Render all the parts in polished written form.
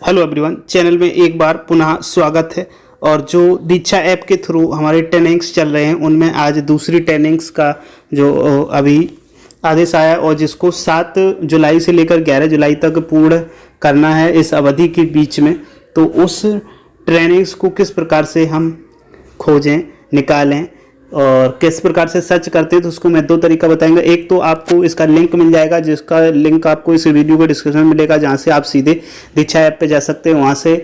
Hello everyone, channel में एक बार पुनः स्वागत है। और जो दीक्षा ऐप के थ्रू हमारे ट्रेनिंग्स चल रहे हैं उनमें आज दूसरी ट्रेनिंग्स का जो अभी आदेश आया और जिसको 7 जुलाई से लेकर 11 जुलाई तक पूर्ण करना है इस अवधि के बीच में। तो उस ट्रेनिंग्स को किस प्रकार से हम खोजें, निकालें और किस प्रकार से सर्च करते हैं, तो उसको मैं 2 तरीका बताएंगे। एक तो आपको इसका लिंक मिल जाएगा, जिसका लिंक आपको इस वीडियो के डिस्क्रिप्शन में मिलेगा, जहाँ से आप सीधे दीक्षा ऐप पे जा सकते हैं, वहाँ से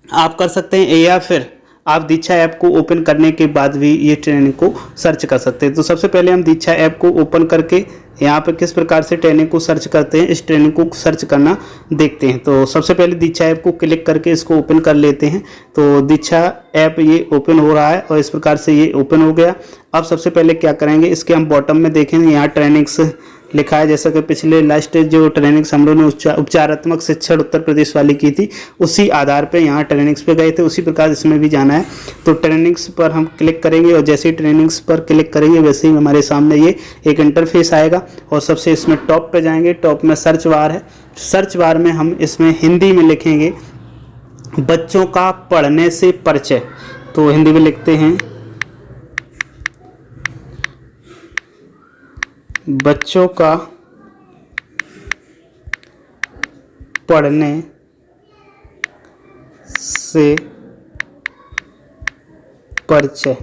आप कर सकते हैं, या फिर आप दीक्षा ऐप को ओपन करने के बाद भी ये ट्रेनिंग को सर्च कर सकते हैं। तो सबसे पहले हम दीक्षा ऐप को ओपन करके यहाँ पे किस प्रकार से ट्रेनिंग को सर्च करते हैं, इस ट्रेनिंग को सर्च करना देखते हैं। तो सबसे पहले दीक्षा ऐप को क्लिक करके इसको ओपन कर लेते हैं। तो दीक्षा ऐप ये ओपन हो रहा है और इस प्रकार से ये ओपन हो गया। अब सबसे पहले क्या करेंगे, इसके हम बॉटम में देखेंगे, यहाँ ट्रेनिंग्स लिखा है। जैसा कि पिछले लास्ट जो ट्रेनिंग्स हम लोगों ने उपचारात्मक शिक्षण उत्तर प्रदेश वाली की थी, उसी आधार पे यहाँ ट्रेनिंग्स पे गए थे, उसी प्रकार इसमें भी जाना है। तो ट्रेनिंग्स पर हम क्लिक करेंगे और जैसे ही ट्रेनिंग्स पर क्लिक करेंगे वैसे ही हमारे सामने ये एक इंटरफेस आएगा। और सबसे इसमें टॉप पे जाएंगे, टॉप में सर्च बार है। सर्च बार में हम इसमें हिंदी में लिखेंगे बच्चों का पढ़ने से परिचय। तो हिंदी में लिखते हैं बच्चों का पढ़ने से परिचय।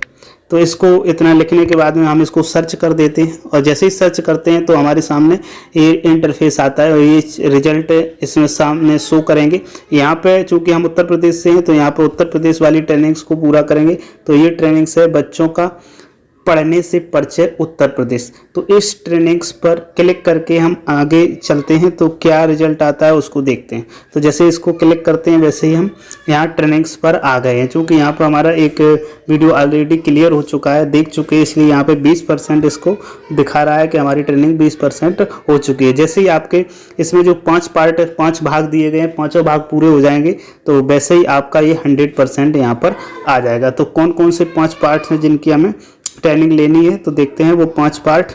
तो इसको इतना लिखने के बाद में हम इसको सर्च कर देते हैं और जैसे ही सर्च करते हैं तो हमारे सामने ये इंटरफेस आता है और ये रिजल्ट इसमें सामने शो करेंगे। यहाँ पे चूंकि हम उत्तर प्रदेश से हैं तो यहाँ पे उत्तर प्रदेश वाली ट्रेनिंग्स को पूरा करेंगे। तो ये ट्रेनिंग्स है बच्चों का पढ़ने से परिचय उत्तर प्रदेश। तो इस ट्रेनिंग्स पर क्लिक करके हम आगे चलते हैं, तो क्या रिजल्ट आता है उसको देखते हैं। तो जैसे इसको क्लिक करते हैं वैसे ही हम यहाँ ट्रेनिंग्स पर आ गए हैं। चूँकि यहाँ पर हमारा एक वीडियो ऑलरेडी क्लियर हो चुका है, देख चुके हैं, इसलिए यहाँ पे 20% इसको दिखा रहा है कि हमारी ट्रेनिंग 20% हो चुकी है। जैसे ही आपके इसमें जो 5 भाग दिए गए हैं, 5 भाग पूरे हो जाएंगे तो वैसे ही आपका ये 100% यहाँ पर आ जाएगा। तो कौन कौन से 5 पार्ट्स हैं जिनकी हमें ट्रेनिंग लेनी है, तो देखते हैं वो 5 पार्ट।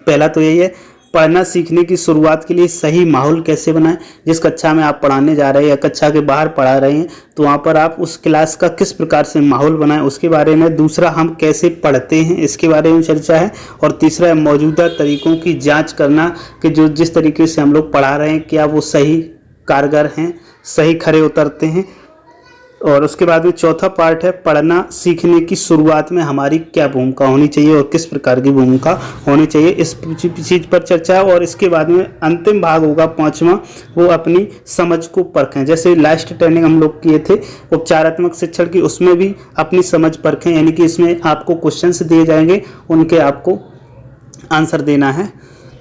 पहला तो यही है, पढ़ना सीखने की शुरुआत के लिए सही माहौल कैसे बनाएं। जिस कक्षा में आप पढ़ाने जा रहे हैं या कक्षा के बाहर पढ़ा रहे हैं तो वहाँ पर आप उस क्लास का किस प्रकार से माहौल बनाएं उसके बारे में। दूसरा, हम कैसे पढ़ते हैं इसके बारे में चर्चा है। और तीसरा है मौजूदा तरीकों की जाँच करना कि जो जिस तरीके से हम लोग पढ़ा रहे हैं क्या वो सही कारगर हैं, सही खरे उतरते हैं। और उसके बाद में चौथा पार्ट है, पढ़ना सीखने की शुरुआत में हमारी क्या भूमिका होनी चाहिए और किस प्रकार की भूमिका होनी चाहिए, इस चीज़ पर चर्चा है। और इसके बाद में अंतिम भाग होगा 5वां, वो अपनी समझ को परखें। जैसे लास्ट ट्रेनिंग हम लोग किए थे उपचारात्मक शिक्षण की, उसमें भी अपनी समझ परखें, यानी कि इसमें आपको क्वेश्चंस दिए जाएंगे, उनके आपको आंसर देना है।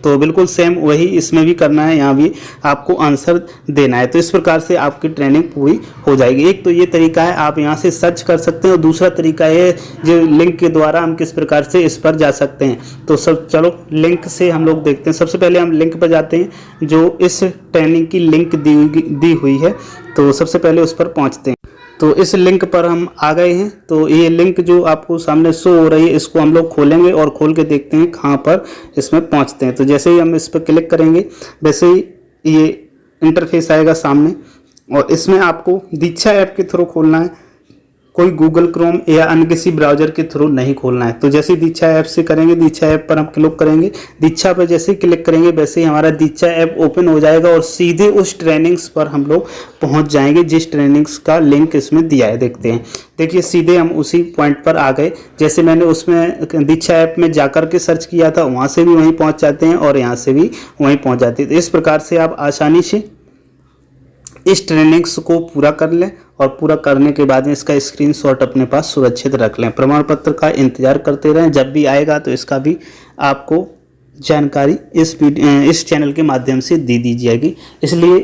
तो बिल्कुल सेम वही इसमें भी करना है, यहाँ भी आपको आंसर देना है। तो इस प्रकार से आपकी ट्रेनिंग पूरी हो जाएगी। एक तो ये तरीका है, आप यहाँ से सर्च कर सकते हैं, और दूसरा तरीका है जो लिंक के द्वारा हम किस प्रकार से इस पर जा सकते हैं। तो सब चलो लिंक से हम लोग देखते हैं। सबसे पहले हम लिंक पर जाते हैं जो इस ट्रेनिंग की लिंक दी हुई है। तो सबसे पहले उस पर पहुँचते हैं। तो इस लिंक पर हम आ गए हैं। तो ये लिंक जो आपको सामने शो हो रही है इसको हम लोग खोलेंगे और खोल के देखते हैं कहाँ पर इसमें पहुँचते हैं। तो जैसे ही हम इस पर क्लिक करेंगे वैसे ही ये इंटरफेस आएगा सामने और इसमें आपको दीक्षा ऐप के थ्रू खोलना है, कोई गूगल क्रोम या अन्य किसी ब्राउजर के थ्रू नहीं खोलना है। तो जैसे ही दीक्षा ऐप से करेंगे, दीक्षा ऐप पर हम क्लिक करेंगे, दीक्षा पर जैसे ही क्लिक करेंगे वैसे ही हमारा दीक्षा ऐप ओपन हो जाएगा और सीधे उस ट्रेनिंग्स पर हम लोग पहुंच जाएंगे जिस ट्रेनिंग्स का लिंक इसमें दिया है। देखते हैं, देखिए सीधे हम उसी पॉइंट पर आ गए। जैसे मैंने उसमें दीक्षा ऐप में जाकर के सर्च किया था, वहाँ से भी वहीं पहुँच जाते हैं और यहाँ से भी वहीं पहुँच जाते हैं। तो इस प्रकार से आप आसानी से इस ट्रेनिंग्स को पूरा कर लें और पूरा करने के बाद में इसका स्क्रीनशॉट अपने पास सुरक्षित रख लें। प्रमाण पत्र का इंतजार करते रहें, जब भी आएगा तो इसका भी आपको जानकारी इस चैनल के माध्यम से दी जाएगी। इसलिए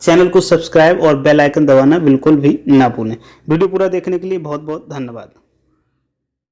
चैनल को सब्सक्राइब और बेल आइकन दबाना बिल्कुल भी ना भूलें। वीडियो पूरा देखने के लिए बहुत बहुत धन्यवाद।